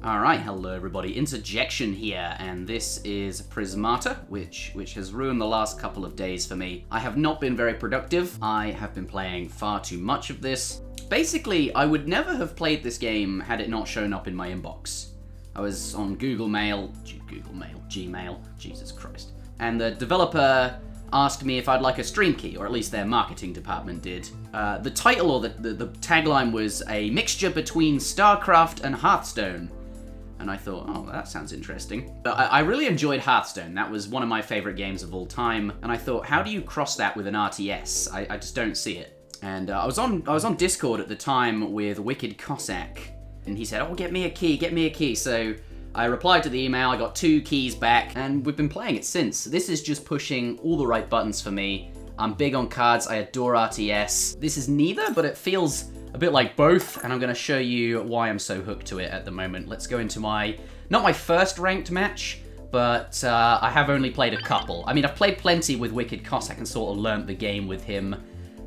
Alright, hello everybody, Interjection here, and this is Prismata, which has ruined the last couple of days for me. I have not been very productive. I have been playing far too much of this. Basically, I would never have played this game had it not shown up in my inbox. I was on Gmail, Jesus Christ. And the developer asked me if I'd like a stream key, or at least their marketing department did. The title, or the tagline was a mixture between StarCraft and Hearthstone. And I thought, oh, that sounds interesting. But I really enjoyed Hearthstone. That was one of my favorite games of all time. And I thought, how do you cross that with an RTS? I just don't see it. And I was on Discord at the time with Wicked Cossack. And he said, oh, get me a key, get me a key. So I replied to the email, I got 2 keys back, and we've been playing it since. This is just pushing all the right buttons for me. I'm big on cards, I adore RTS. This is neither, but it feels a bit like both, and I'm gonna show you why I'm so hooked to it at the moment. Let's go into not my first ranked match, but I have only played a couple. I mean, I've played plenty with Wicked Cossack and sort of learnt the game with him,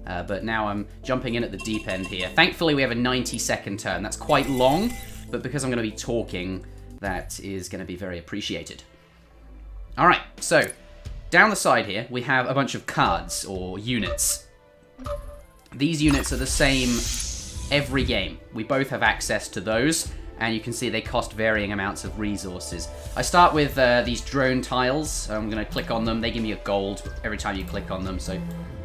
but now I'm jumping in at the deep end here. Thankfully, we have a 90-second turn. That's quite long, but because I'm gonna be talking, that is gonna be very appreciated. All right, so down the side here, we have a bunch of cards, or units. These units are the same every game. We both have access to those, and you can see they cost varying amounts of resources. I start with these drone tiles. I'm going to click on them. They give me a gold every time you click on them, so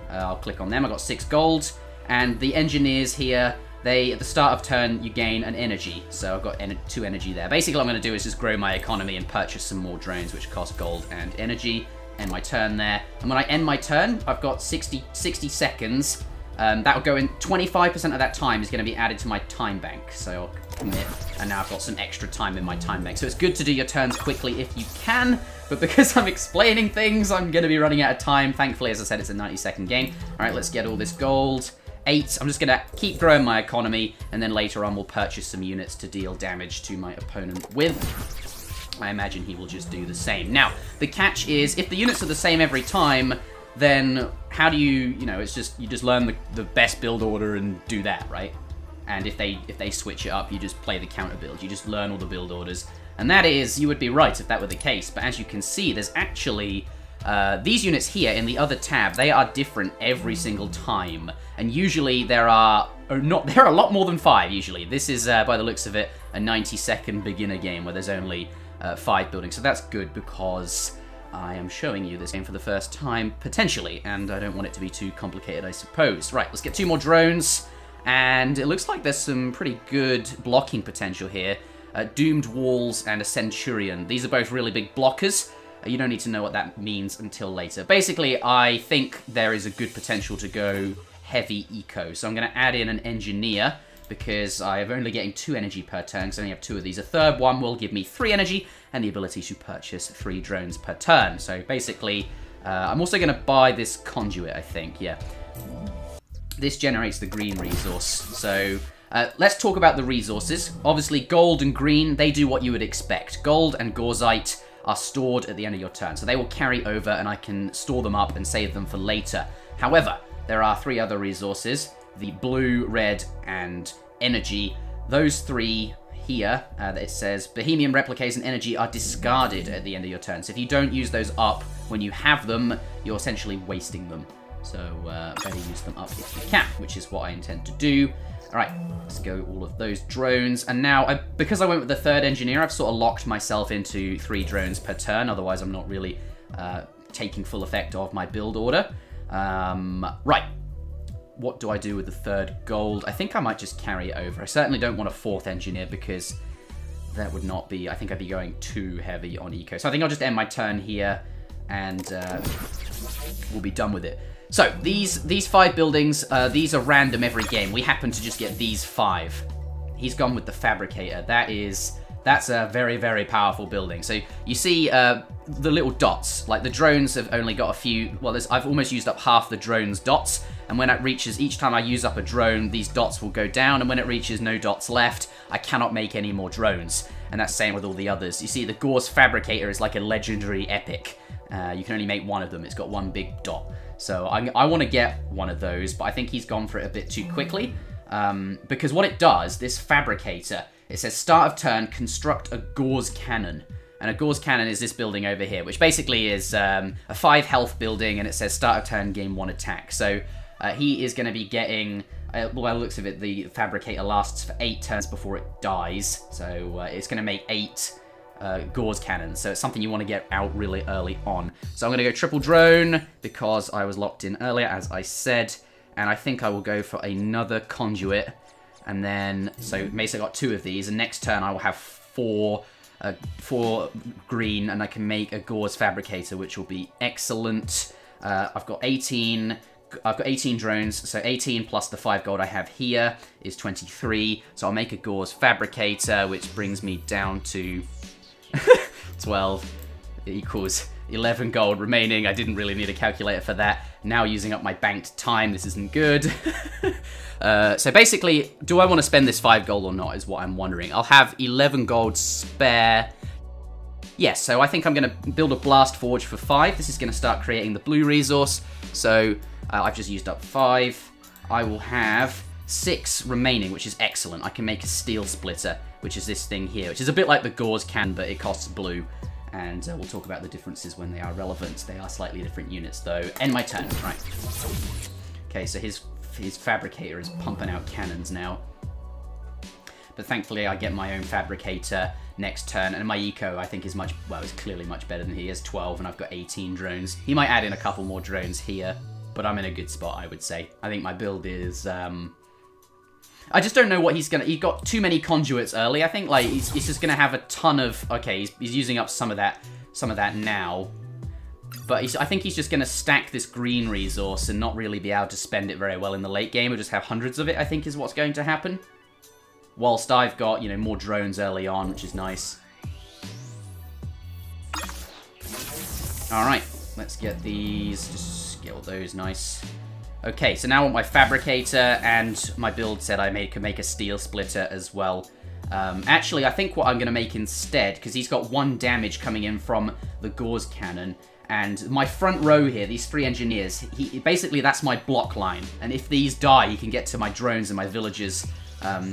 I'll click on them. I got 6 gold, and the engineers here, at the start of turn, you gain an energy, so I've got 2 energy there. Basically, what I'm going to do is just grow my economy and purchase some more drones, which cost gold and energy. End my turn there, and when I end my turn, I've got 60 seconds. That'll go in, 25% of that time is going to be added to my time bank. So I'll commit, and now I've got some extra time in my time bank. So it's good to do your turns quickly if you can, but because I'm explaining things, I'm going to be running out of time. Thankfully, as I said, it's a 90-second game. All right, let's get all this gold. 8, I'm just going to keep growing my economy, and then later on we'll purchase some units to deal damage to my opponent with. I imagine he will just do the same. Now, the catch is, if the units are the same every time, then how do you it's just, you just learn the best build order and do that, right? And if they switch it up, you just play the counter build. You just learn all the build orders. And that is, you would be right if that were the case, but as you can see, there's actually, these units here in the other tab, they are different every single time. And usually there are a lot more than 5, usually. This is, by the looks of it, a 90-second beginner game where there's only 5 buildings. So that's good because I am showing you this game for the first time, potentially, and I don't want it to be too complicated, I suppose. Right, let's get 2 more drones, and it looks like there's some pretty good blocking potential here. Doomed walls and a Centurion. These are both really big blockers. You don't need to know what that means until later. Basically, I think there is a good potential to go heavy eco, so I'm going to add in an engineer, because I'm only getting 2 energy per turn, because I only have 2 of these. A third one will give me 3 energy, and the ability to purchase 3 drones per turn. So basically, I'm also going to buy this conduit, I think, yeah. This generates the green resource. So let's talk about the resources. Obviously, gold and green, they do what you would expect. Gold and Gorzite are stored at the end of your turn, so they will carry over, and I can store them up and save them for later. However, there are 3 other resources. The blue, red, and energy. Those 3 here, that it says, Bohemian Repliques and energy are discarded at the end of your turn. So if you don't use those up when you have them, you're essentially wasting them. So better use them up if you can, which is what I intend to do. All right, let's go all of those drones. And now, because I went with the 3rd engineer, I've sort of locked myself into 3 drones per turn. Otherwise, I'm not really taking full effect of my build order. Right. What do I do with the 3rd gold? I think I might just carry it over. I certainly don't want a 4th engineer because that would not be, I think I'd be going too heavy on eco. So I think I'll just end my turn here and we'll be done with it. So these 5 buildings, these are random every game. We happen to just get these 5. He's gone with the Fabricator. That's a very, very powerful building. So you see the little dots, like the drones have only got a few, well, I've almost used up half the drone's dots, and when it reaches, each time I use up a drone, these dots will go down, and when it reaches no dots left, I cannot make any more drones. And that's the same with all the others. You see, the Gorz Fabricator is like a legendary epic. You can only make 1 of them. It's got 1 big dot. So I want to get 1 of those, but I think he's gone for it a bit too quickly. Because what it does, this Fabricator, It says, start of turn, construct a gauze cannon. And a gauze cannon is this building over here, which basically is a 5 health building, and it says start of turn, gain 1 attack. So he is going to be getting, well, by the looks of it, the fabricator lasts for 8 turns before it dies. So it's going to make 8 gauze cannons. So it's something you want to get out really early on. So I'm going to go triple drone because I was locked in earlier, as I said. And I think I will go for another conduit. And then, so basically I got 2 of these, and next turn I will have 4 green, and I can make a gauze fabricator, which will be excellent. I've got 18 drones, so 18 plus the 5 gold I have here is 23. So I'll make a gauze fabricator, which brings me down to 12 equals 11 gold remaining. I didn't really need a calculator for that. Now using up my banked time, this isn't good. So basically, do I want to spend this 5 gold or not is what I'm wondering. I'll have 11 gold spare. Yes, so I think I'm going to build a blast forge for 5. This is going to start creating the blue resource. So I've just used up 5. I will have 6 remaining, which is excellent. I can make a steel splitter, which is this thing here, which is a bit like the gauze can, but it costs blue. And we'll talk about the differences when they are relevant. They are slightly different units, though. End my turn, right. Okay, so his fabricator is pumping out cannons now. But thankfully, I get my own fabricator next turn. And my eco, I think, is much, well, is clearly much better than he has 12, and I've got 18 drones. He might add in a couple more drones here, but I'm in a good spot, I would say. I think my build is... I just don't know what he's gonna... He got too many conduits early. I think like he's just gonna have a ton of... Okay, he's using up some of that now. But I think he's just gonna stack this green resource and not really be able to spend it very well in the late game. Or just have hundreds of it, I think, is what's going to happen. Whilst I've got, you know, more drones early on, which is nice. Alright, let's get these. Just get all those nice. Okay, so now I want my fabricator, and my build said I could make a steel splitter as well. Actually, I think what I'm going to make instead, because he's got 1 damage coming in from the gauze cannon, and my front row here, these 3 engineers, basically that's my block line, and if these die, he can get to my drones and my villagers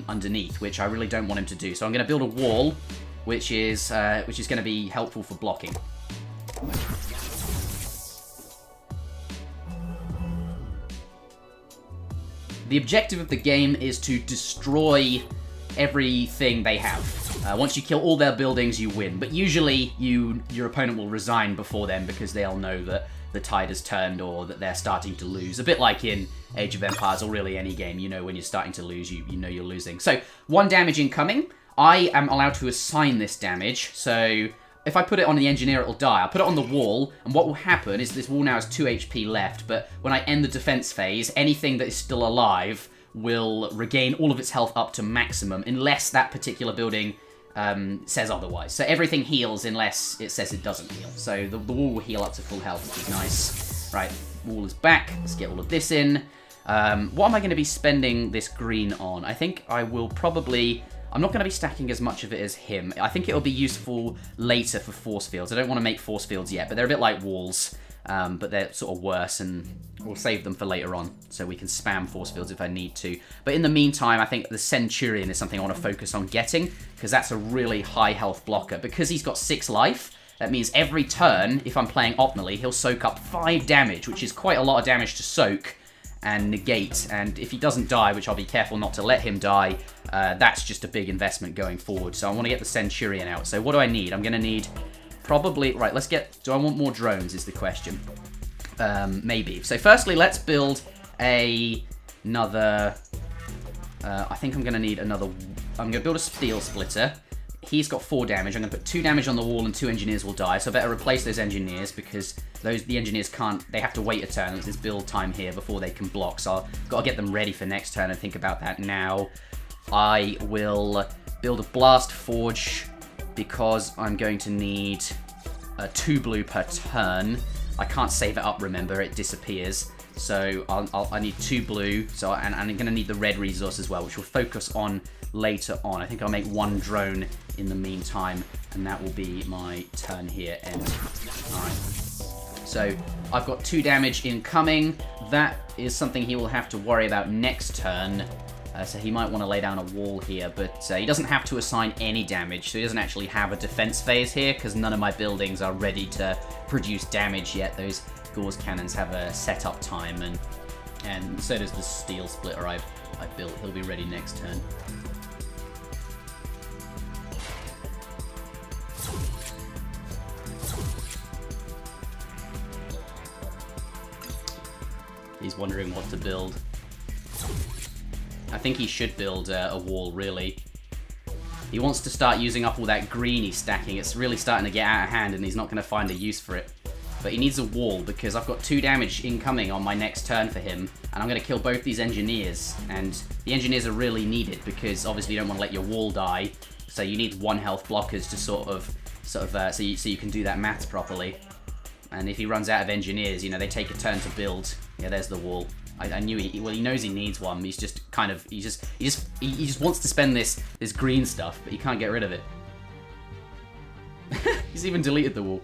underneath, which I really don't want him to do. So I'm going to build a wall, which is going to be helpful for blocking. The objective of the game is to destroy everything they have. Once you kill all their buildings, you win. But usually, your opponent will resign before them because they'll know that the tide has turned or that they're starting to lose. A bit like in Age of Empires or really any game, you know when you're starting to lose, you know you're losing. So, 1 damage incoming. I am allowed to assign this damage, so... If I put it on the engineer, it'll die. I'll put it on the wall, and what will happen is this wall now has 2 HP left, but when I end the defense phase, anything that is still alive will regain all of its health up to maximum, unless that particular building says otherwise. So everything heals unless it says it doesn't heal. So the wall will heal up to full health, which is nice. Right, wall is back. Let's get all of this in. What am I going to be spending this green on? I think I will probably... I'm not going to be stacking as much of it as him. I think it'll be useful later for force fields. I don't want to make force fields yet, but they're a bit like walls. But they're sort of worse, and we'll save them for later on, so we can spam force fields if I need to. But in the meantime, I think the Centurion is something I want to focus on getting, because that's a really high health blocker. Because he's got 6 life, that means every turn, if I'm playing optimally, he'll soak up 5 damage, which is quite a lot of damage to soak and negate. And if he doesn't die, which I'll be careful not to let him die, that's just a big investment going forward. So I want to get the Centurion out. So what do I need? I'm going to need... Probably, right, let's get, do I want more drones is the question. Maybe. So firstly, let's build another, I think I'm going to need another, I'm going to build a steel splitter. He's got 4 damage. I'm going to put 2 damage on the wall and 2 engineers will die. So I better replace those engineers because the engineers can't, they have to wait a turn. There's this build time here before they can block. So I've got to get them ready for next turn and think about that now. I will build a blast forge, because I'm going to need 2 blue per turn. I can't save it up, remember, it disappears. So I need 2 blue, so and I'm going to need the red resource as well, which we'll focus on later on. I think I'll make 1 drone in the meantime, and that will be my turn here end. Alright. So I've got 2 damage incoming. That is something he will have to worry about next turn. So he might want to lay down a wall here, but he doesn't have to assign any damage, so he doesn't actually have a defense phase here, because none of my buildings are ready to produce damage yet. Those Gauss cannons have a setup time, and so does the steel splitter I built. He'll be ready next turn. He's wondering what to build. I think he should build a wall, really. He wants to start using up all that green he's stacking. It's really starting to get out of hand, and he's not going to find a use for it. But he needs a wall, because I've got 2 damage incoming on my next turn for him, and I'm going to kill both these engineers. And the engineers are really needed, because obviously you don't want to let your wall die, so you need 1 health blockers to so you can do that maths properly. And if he runs out of engineers, you know, they take a turn to build. Yeah, there's the wall. I knew he knows he needs one. He's just kind of, he just wants to spend this green stuff, but he can't get rid of it. He's even deleted the wall.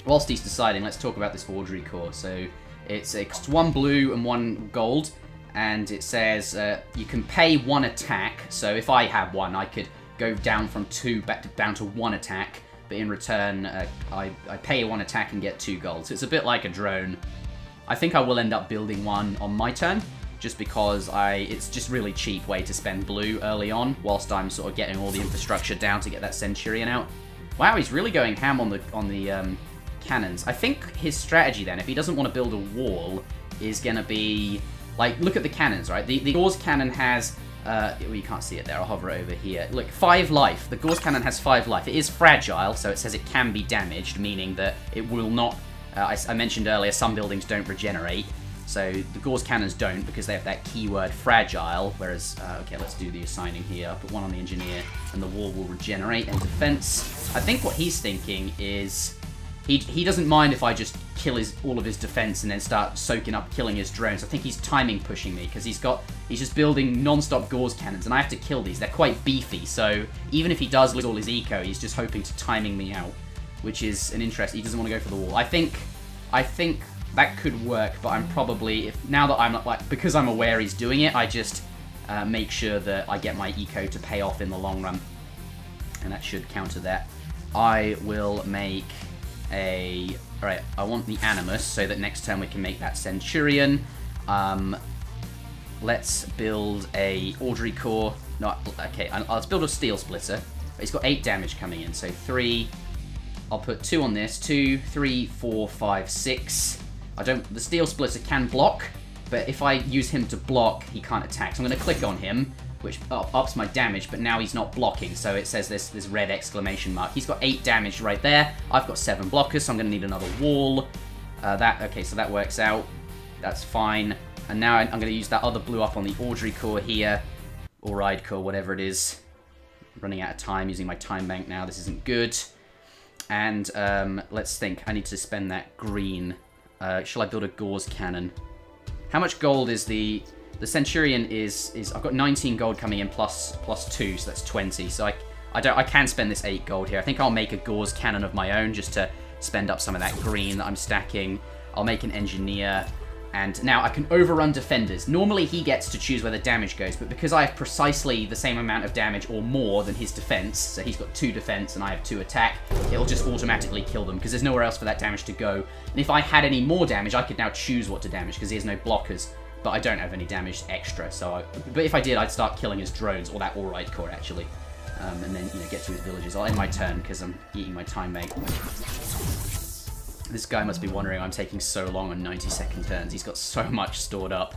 Whilst he's deciding, let's talk about this forgery core. So it's 1 blue and 1 gold, and it says you can pay 1 attack. So if I had 1, I could go down from 2 down to 1 attack, but in return I pay 1 attack and get 2 gold. So it's a bit like a drone. I think I will end up building one on my turn, just because it's just really cheap way to spend blue early on, whilst I'm sort of getting all the infrastructure down to get that Centurion out. Wow, he's really going ham on the cannons. I think his strategy then, if he doesn't want to build a wall, is going to be, like, look at the cannons, right? The Gauss cannon has, well, you can't see it there, I'll hover it over here. Look, 5 life. The Gauss cannon has 5 life. It is fragile, so it says it can be damaged, meaning that it will not... I mentioned earlier, some buildings don't regenerate, so the Gauss cannons don't, because they have that keyword fragile, whereas, okay, let's do the assigning here. I'll put 1 on the engineer, and the wall will regenerate and defense. I think what he's thinking is, he doesn't mind if I just kill all of his defense and then start soaking up killing his drones. I think he's timing pushing me, because he's just building non-stop Gauss cannons, and I have to kill these. They're quite beefy, so even if he does lose all his eco, he's just hoping to timing me out, which is an interest. He doesn't want to go for the wall. I think that could work, but I'm probably, now that I'm not, like, because I'm aware he's doing it, I just make sure that I get my eco to pay off in the long run, and that should counter that. I will make alright, I want the Animus, so that next turn we can make that Centurion. Let's build a Orrery Core. No, okay, let's build a Steel Splitter. He's got 8 damage coming in, so 3... I'll put 2 on this. 2, 3, 4, 5, 6. The Steel Splitter can block, but if I use him to block, he can't attack. So I'm going to click on him, which ups my damage, but now he's not blocking, so it says this red exclamation mark. He's got 8 damage right there. I've got 7 blockers, so I'm going to need another wall. Okay, so that works out. That's fine. And now I'm going to use that other blue up on the Orrery Core here, or Ride Core, whatever it is. I'm running out of time, using my time bank now. This isn't good. And let's think. I need to spend that green. Shall I build a Gauss cannon? How much gold is the Centurion is I've got 19 gold coming in plus 2, so that's 20. So I can spend this 8 gold here. I think I'll make a Gauss cannon of my own just to spend up some of that green that I'm stacking. I'll make an engineer. And now I can overrun defenders. Normally he gets to choose where the damage goes, but because I have precisely the same amount of damage or more than his defense, so he's got 2 defense and I have 2 attack, it'll just automatically kill them because there's nowhere else for that damage to go. And if I had any more damage, I could now choose what to damage because he has no blockers, but I don't have any damage extra. But if I did, I'd start killing his drones, or that All-Right Core actually, and then get to his villages. I'll end my turn because I'm eating my time bank. This guy must be wondering I'm taking so long on 90-second turns. He's got so much stored up.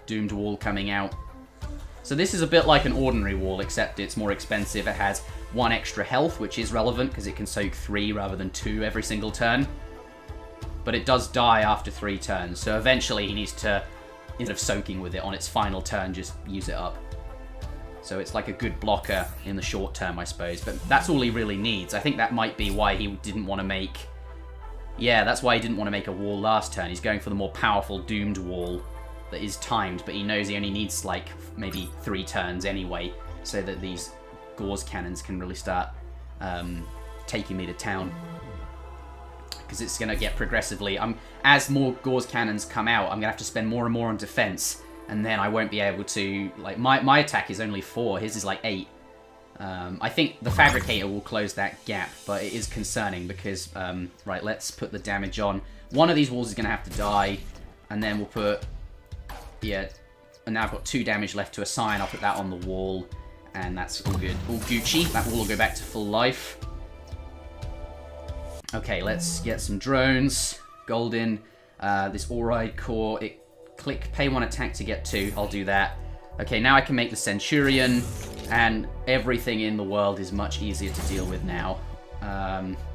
Doomed wall coming out. So this is a bit like an ordinary wall, except it's more expensive. It has 1 extra health, which is relevant because it can soak 3 rather than 2 every single turn. But it does die after 3 turns, so eventually he needs to, instead of soaking with it on its final turn, just use it up. So it's like a good blocker in the short term, I suppose. But that's all he really needs. I think that might be why he didn't want to make... Yeah, that's why he didn't want to make a wall last turn. He's going for the more powerful doomed wall that is timed, but he knows he only needs, like, maybe 3 turns anyway, so that these Gauss cannons can really start taking me to town. because it's going to get progressively... as more Gauze Cannons come out, I'm going to have to spend more and more on defense, and then I won't be able to... Like, my attack is only 4, his is like 8. I think the Fabricator will close that gap, but it is concerning because... right, let's put the damage on. One of these walls is going to have to die, and then we'll put... Yeah, and now I've got 2 damage left to assign. I'll put that on the wall, and that's all good. All Gucci. That wall will go back to full life. Okay, let's get some drones. Golden. This All-Ride Core. Pay 1 attack to get 2. I'll do that. Okay, now I can make the Centurion, and everything in the world is much easier to deal with now.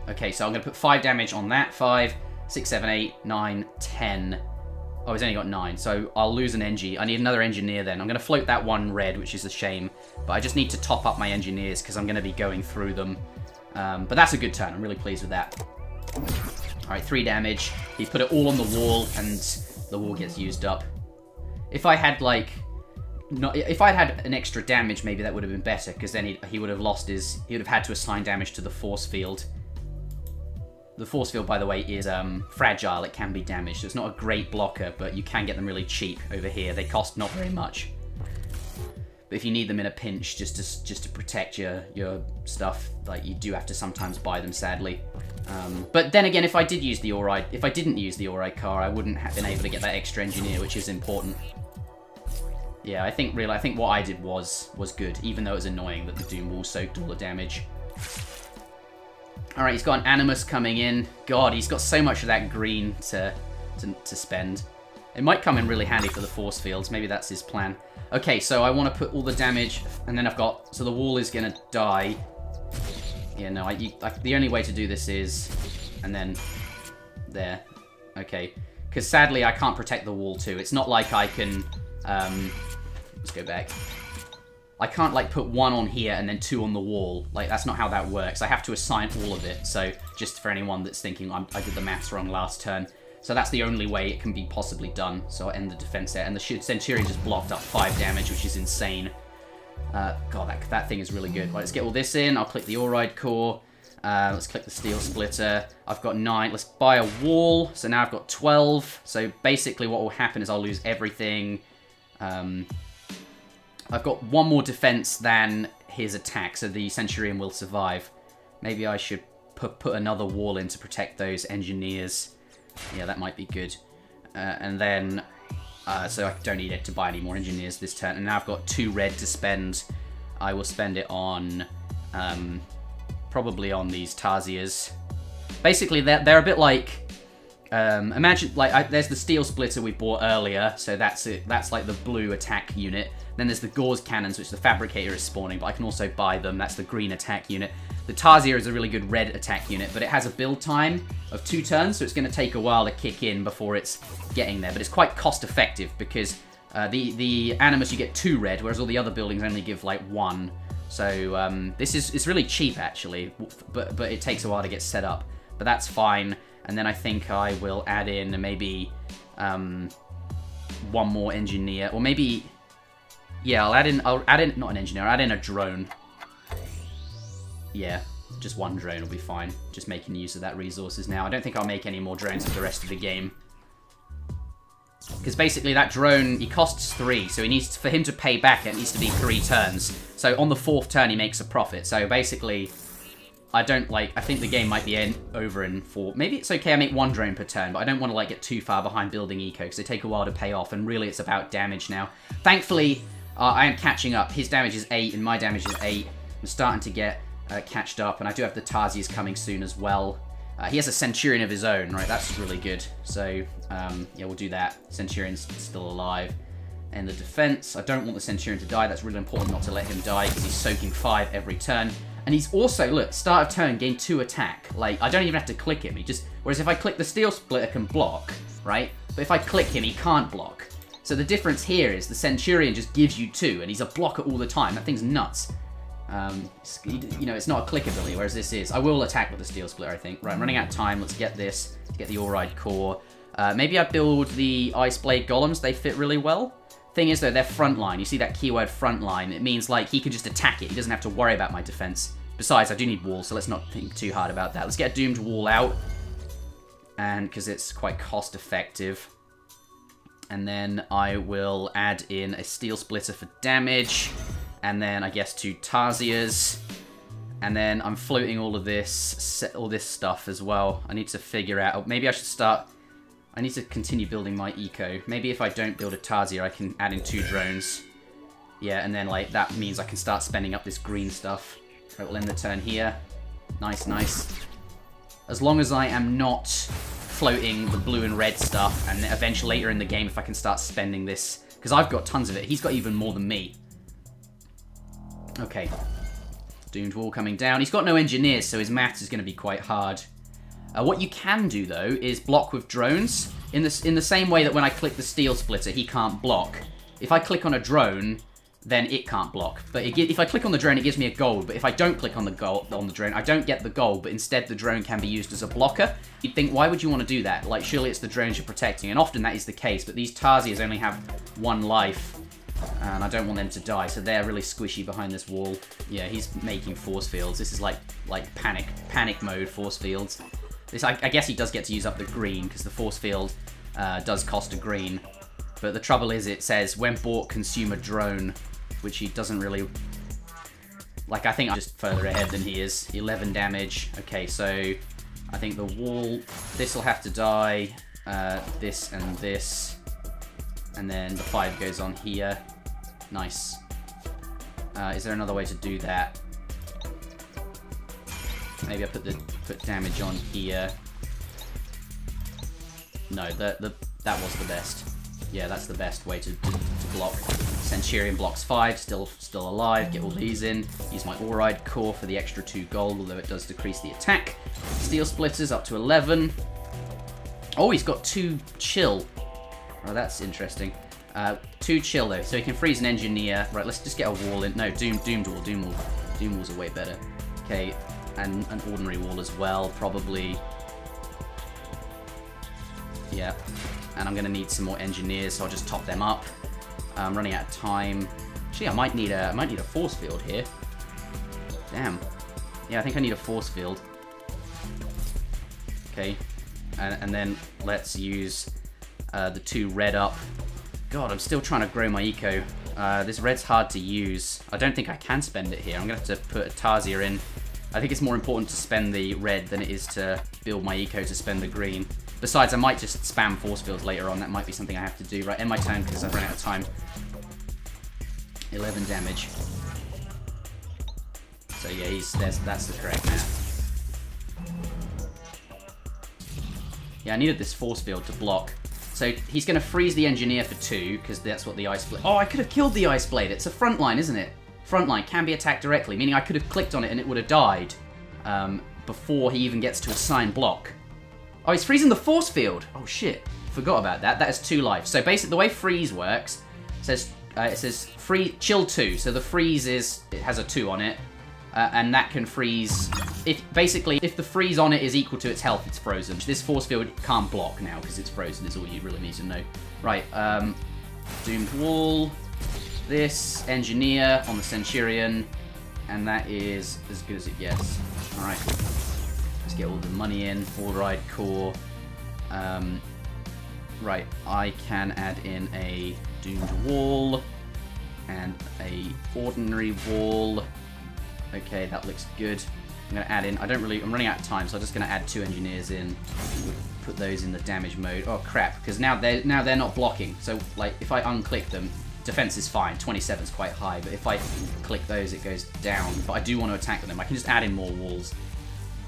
Okay, so I'm going to put 5 damage on that. 5, 6, 7, 8, 9, 10. Oh, he's only got 9, so I'll lose an Engie. I need another Engineer then. I'm going to float that 1 red, which is a shame. But I just need to top up my Engineers, because I'm going to be going through them. But that's a good turn. I'm really pleased with that. Alright, 3 damage. He put it all on the wall, and the wall gets used up. If I had, like... if I'd had an extra damage, maybe that would have been better, because then he would have lost his... He would have had to assign damage to the force field. The force field, by the way, is fragile. It can be damaged. So it's not a great blocker, but you can get them really cheap over here. They cost not very much. But if you need them in a pinch, just to protect your stuff, like, you do have to sometimes buy them, sadly. But then again, if I didn't use the All-Ride car, I wouldn't have been able to get that extra Engineer, which is important. Yeah, I think what I did was good, even though it was annoying that the Doom Wall soaked all the damage. Alright, he's got an Animus coming in. God, he's got so much of that green to spend. It might come in really handy for the force fields. Maybe that's his plan. Okay, so I want to put all the damage, and then I've got... So the wall is going to die. Yeah, no, the only way to do this is... And then... There. Okay. Because sadly, I can't protect the wall too. It's not like I can... let's go back. I can't, like, put 1 on here and then 2 on the wall. Like, that's not how that works. I have to assign all of it. So, just for anyone that's thinking I did the maths wrong last turn. So that's the only way it can be possibly done. So I'll end the defense there. And the Centurion just blocked up 5 damage, which is insane. God, that thing is really good. Right, let's get all this in. I'll click the All-Ride Core. Let's click the Steel Splitter. I've got 9. Let's buy a wall. So now I've got 12. So basically what will happen is I'll lose everything. I've got 1 more defense than his attack, so the Centurion will survive. Maybe I should put another wall in to protect those Engineers. Yeah, that might be good. And then, so I don't need it to buy any more Engineers this turn. And now I've got 2 red to spend. I will spend it on, probably on these Tarsiers. Basically, they're a bit like... imagine, like, there's the Steel Splitter we bought earlier, so that's it. That's like the blue attack unit. Then there's the Gauze Cannons, which the Fabricator is spawning, but I can also buy them. That's the green attack unit. The Tarsier is a really good red attack unit, but it has a build time of 2 turns, so it's going to take a while to kick in before it's getting there. But it's quite cost-effective, because the Animus, you get 2 red, whereas all the other buildings only give, like, 1. So it's really cheap, actually, but it takes a while to get set up. But that's fine. And then I think I will add in maybe 1 more Engineer, or maybe... Yeah, I'll add in, not an Engineer, I'll add in a drone. Yeah, just 1 drone will be fine. Just making use of that resources now. I don't think I'll make any more drones for the rest of the game. Because basically that drone, he costs 3, so for him to pay back, it needs to be 3 turns. So on the 4th turn, he makes a profit. So basically, I think the game might be over in 4. Maybe it's okay I make 1 drone per turn, but I don't want to, like, get too far behind building eco, because they take a while to pay off, and really it's about damage now. Thankfully, I am catching up. His damage is 8, and my damage is 8. I'm starting to get catched up, and I do have the Tarsiers coming soon as well. He has a Centurion of his own, right? That's really good. So, yeah, we'll do that. Centurion's still alive. And the defense, I don't want the Centurion to die. That's really important not to let him die, because he's soaking 5 every turn. And he's also, look, start of turn, gain 2 attack. Like, I don't even have to click him. Whereas if I click the Steel Splitter, can block, right? But if I click him, he can't block. So the difference here is the Centurion just gives you 2, and he's a blocker all the time. That thing's nuts. You know, it's not a click ability, whereas this is. I will attack with the Steel Splitter, I think. Right, I'm running out of time. Let's get this. Let's get the All-Ride Core. Maybe I build the Ice Blade Golems. They fit really well. Thing is, though, they're frontline. You see that keyword frontline? It means, like, he can just attack it. He doesn't have to worry about my defense. Besides, I do need walls, so let's not think too hard about that. Let's get a Doomed Wall out. and because it's quite cost effective. And then I will add in a steel splitter for damage, and then I guess 2 Tarsiers, and then I'm floating all this stuff as well. I need to figure out, maybe I should start, I need to continue building my eco. Maybe if I don't build a Tarsier, I can add in 2 drones. Yeah, and then like that means I can start spending up this green stuff. Right, we'll end the turn here. Nice, nice. As long as I am not floating the blue and red stuff, and eventually later in the game if I can start spending this, because I've got tons of it. He's got even more than me. Okay. Doomed wall coming down. He's got no engineers, so his maths is going to be quite hard. What you can do, though, is block with drones. In the same way that when I click the steel splitter, he can't block. If I click on a drone, then it can't block. But if I click on the drone, it gives me a gold. But if I don't click on the drone, I don't get the gold. But instead, the drone can be used as a blocker. You'd think, why would you want to do that? Like, surely it's the drones you're protecting. And often that is the case. But these Tarsiers only have 1 life. And I don't want them to die. So they're really squishy behind this wall. Yeah, he's making force fields. This is like panic mode force fields. I guess he does get to use up the green, because the force field does cost a green. But the trouble is, it says, when bought, consume a drone, which he doesn't really... Like, I think I'm just further ahead than he is. 11 damage. Okay, so I think the wall... This will have to die. This and this. And then the 5 goes on here. Nice. Is there another way to do that? Maybe I put damage on here. No, that was the best. Yeah, that's the best way to block. Centurion blocks 5, still alive. Get all these in. Use my All-Ride Core for the extra 2 gold, although it does decrease the attack. Steel splitters up to 11. Oh, he's got 2 chill. Oh, that's interesting. 2 chill though, so he can freeze an engineer. Right, let's just get a wall in. No, doomed wall. Doom walls are way better. Okay. And an ordinary wall as well, probably. Yeah. And I'm going to need some more engineers, so I'll just top them up. I'm running out of time. Actually, I might need a force field here. Damn. Yeah, I think I need a force field. Okay. And then let's use the 2 red up. God, I'm still trying to grow my eco. This red's hard to use. I don't think I can spend it here. I'm going to have to put a Tarsier in. I think it's more important to spend the red than it is to build my eco to spend the green. Besides, I might just spam force fields later on. That might be something I have to do. Right, end my turn because I've run out of time. 11 damage. So yeah, that's the correct math. Yeah, I needed this force field to block. So he's going to freeze the engineer for 2 because that's what the ice blade... Oh, I could have killed the ice blade. It's a front line, isn't it? Frontline can be attacked directly, meaning I could have clicked on it and it would have died before he even gets to assign block. Oh, he's freezing the force field. Oh shit, forgot about that. That is 2 life. So basically, the way freeze works, it says chill 2. So the freeze it has a 2 on it, and that can freeze. If the freeze on it is equal to its health, it's frozen. This force field can't block now because it's frozen. Is all you really need to know. Right, doomed wall. This engineer on the Centurion, and that is as good as it gets. Alright, let's get all the money in. All-Ride Core. Right, I can add in a doomed wall and a ordinary wall. Okay, that looks good. I'm gonna add in. I'm running out of time, so I'm just gonna add 2 engineers in. Put those in the damage mode. Oh crap! Because now they're not blocking. So like, if I unclick them. Defense is fine, 27 is quite high, but if I click those, it goes down. But I do want to attack them. I can just add in more walls.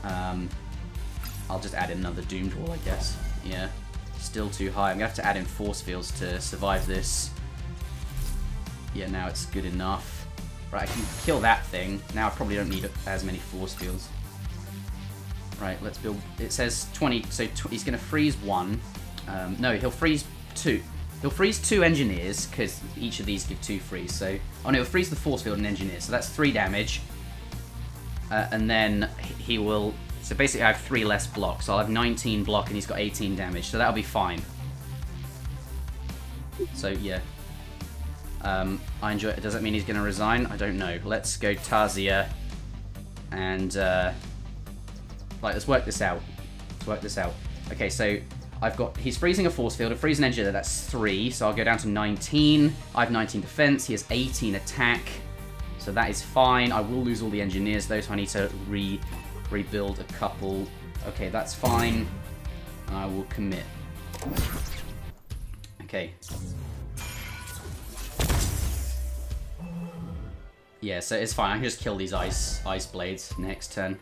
I'll just add in another doomed wall, I guess. Yeah, still too high. I'm going to have to add in force fields to survive this. Yeah, now it's good enough. Right, I can kill that thing. Now I probably don't need as many force fields. Right, let's build... It says 20, so he's going to freeze 1. No, he'll freeze 2. He'll freeze 2 engineers, because each of these give 2 freeze, so... Oh no, he'll freeze the force field and engineers, so that's 3 damage. And then he will... So basically I have 3 less blocks, so I'll have 19 block and he's got 18 damage, so that'll be fine. So, yeah. I enjoy it. Does that mean he's going to resign? I don't know. Let's go Tarsier. And, right, let's work this out. Okay, so he's freezing a force field, a freezing engineer, that's 3, so I'll go down to 19. I have 19 defense, he has 18 attack, so that is fine. I will lose all the engineers though, so I need to rebuild a couple. Okay, that's fine. I will commit. Okay. Yeah, so it's fine. I can just kill these ice blades next turn.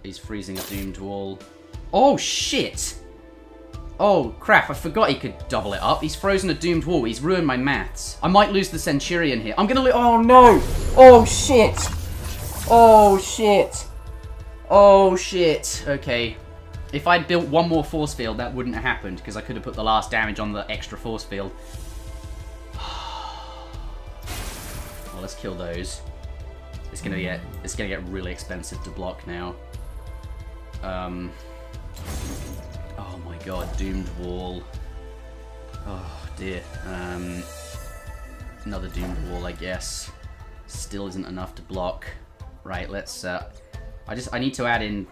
He's freezing a doomed wall. Oh, shit! Oh, crap. I forgot he could double it up. He's frozen a doomed wall. He's ruined my maths. I might lose the Centurion here. I'm gonna lose... Oh, no! Oh, shit! Oh, shit! Oh, shit. Okay. If I'd built one more force field, that wouldn't have happened, because I could have put the last damage on the extra force field. Well, let's kill those. It's gonna get really expensive to block now. Oh my god, doomed wall. Oh dear. Another doomed wall, I guess. Still isn't enough to block. Right, let's I need to add in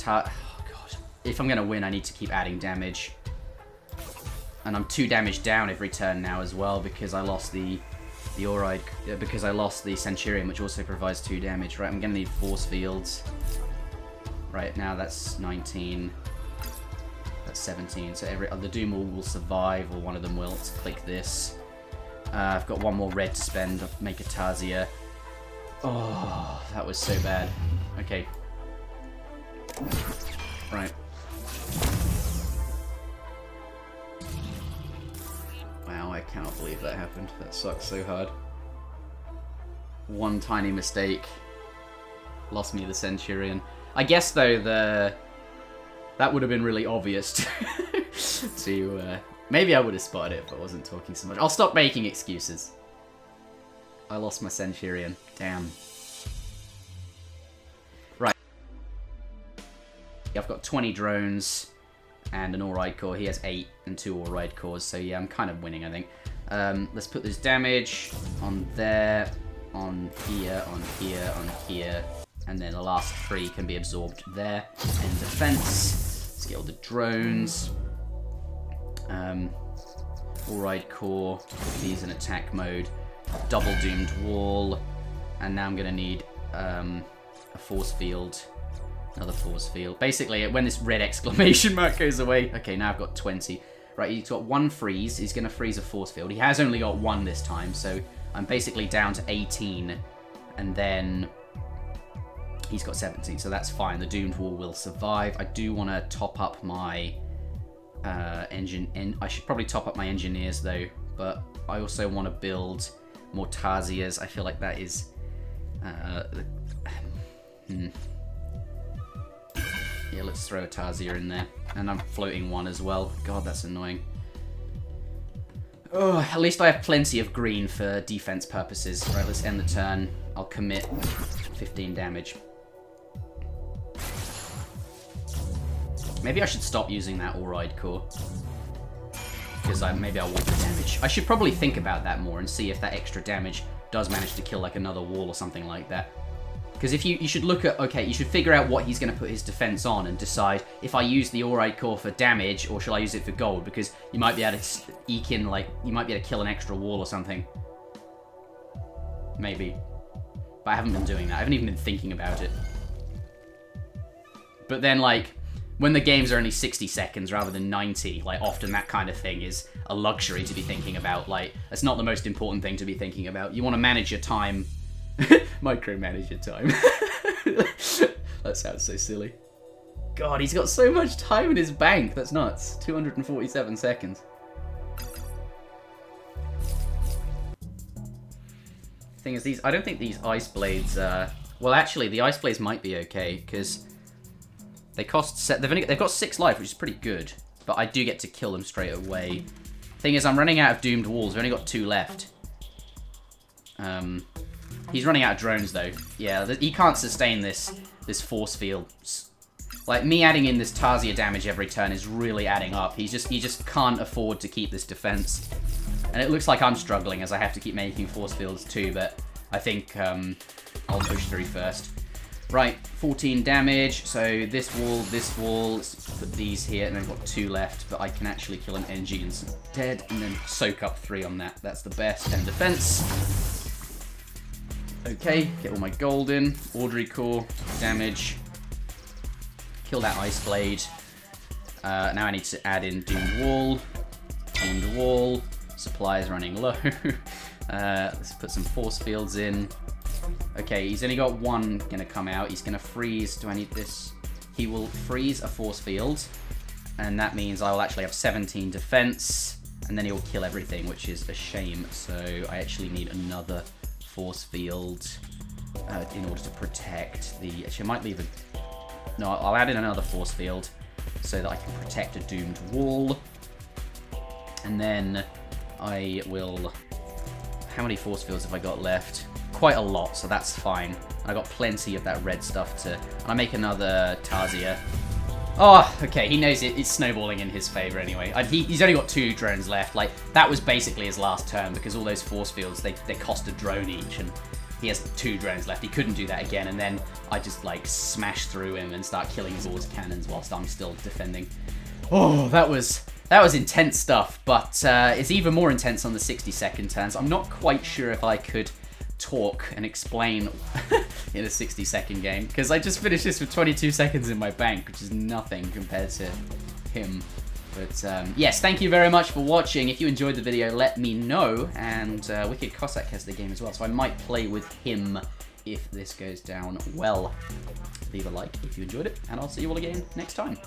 oh god. If I'm gonna win, I need to keep adding damage. And I'm 2 damage down every turn now as well, because I lost because I lost the Centurion, which also provides 2 damage. Right, I'm gonna need force fields. Right, now that's 19. That's 17. So the Doom Wall will survive, or one of them will. Let's click this. I've got 1 more red to spend. I'll make a Tarzia. Oh, that was so bad. Okay. Right. Wow, I cannot believe that happened. That sucks so hard. One tiny mistake. Lost me the Centurion. I guess, though, that would have been really obvious to... maybe I would have spotted it if I wasn't talking so much. I'll stop making excuses. I lost my Centurion. Damn. Right. I've got 20 drones and an all-ride core. He has 8 and 2 all-ride cores, so yeah, I'm kind of winning, I think. Let's put this damage on there, on here, on here, on here, and then the last 3 can be absorbed there. And defense. Let's get all the drones. All-ride core. Put these in attack mode. Double doomed wall. And now I'm going to need a force field. Another force field. Basically, when this red exclamation mark goes away... Okay, now I've got 20. Right, he's got 1 freeze. He's going to freeze a force field. He has only got 1 this time, so I'm basically down to 18. And then he's got 17, so that's fine. The doomed wall will survive. I do want to top up my I should probably top up my engineers, though. But I also want to build more Tarzias. I feel like that is... Yeah, let's throw a Tarzia in there. And I'm floating 1 as well. God, that's annoying. Oh, at least I have plenty of green for defense purposes. Right, let's end the turn. I'll commit 15 damage. Maybe I should stop using that all-ride core. Because maybe I want the damage. I should probably think about that more and see if that extra damage does manage to kill like another wall or something like that. Because if you should look at, okay, you should figure out what he's going to put his defense on and decide if I use the all-ride core for damage or shall I use it for gold, because you might be able to eke in, like, you might be able to kill an extra wall or something. Maybe. But I haven't been doing that. I haven't even been thinking about it. But then, like, when the games are only 60 seconds rather than 90, like, often that kind of thing is a luxury to be thinking about. Like, it's not the most important ththing to be thinking about. You want to manage your time. Micromanage your time. That sounds so silly. God, he's got so much time in his bank. That's nuts. 247 seconds. Thing is, I don't think these ice blades. Well, actually, the ice blades might be okay because they cost. They've got 6 life, which is pretty good. But I do get to kill them straight away. Thing is, I'm running out of doomed walls. I've only got 2 left. He's running out of drones, though. Yeah, he can't sustain this force field. Like, me adding in this Tarzia damage every turn is really adding up. He just can't afford to keep this defense. And it looks like I'm struggling as I have to keep making force fields too, but I think I'll push through first. Right, 14 damage, so this wall, let's put these here, and I've got 2 left, but I can actually kill an NG instead, and then soak up 3 on that. That's the best. 10 defense. Okay, get all my gold in. Audrey Core, damage. Kill that Ice Blade. Now I need to add in Doomed Wall. Supplies running low. Let's put some force fields in. Okay, he's only got 1 gonna come out. He's gonna freeze. Do I need this? He will freeze a force field, and that means I will actually have 17 defense, and then he'll kill everything, which is a shame. So I actually need another force field in order to protect the... Actually, I might leave a... No, I'll add in another force field so that I can protect a doomed wall. And then I will... How many force fields have I got left? Quite a lot, so that's fine. I got plenty of that red stuff to... And I make another Tarzia. Oh, okay, he knows it's snowballing in his favor anyway. He's only got 2 drones left. Like, that was basically his last turn, because all those force fields, they cost a drone each, and he has 2 drones left. He couldn't do that again, and then I just, like, smash through him and start killing his Oars cannons whilst I'm still defending. Oh, that was intense stuff, but it's even more intense on the 60-second turns. I'm not quite sure if I could talk and explain in a 60-second game, because I just finished this with 22 seconds in my bank, which is nothing compared to him. But yes, thank you very much for watching. If you enjoyed the video, let me know, and Wicked Cossack has the game as well, so I might play with him if this goes down well. Leave a like if you enjoyed it, and I'll see you all again next time.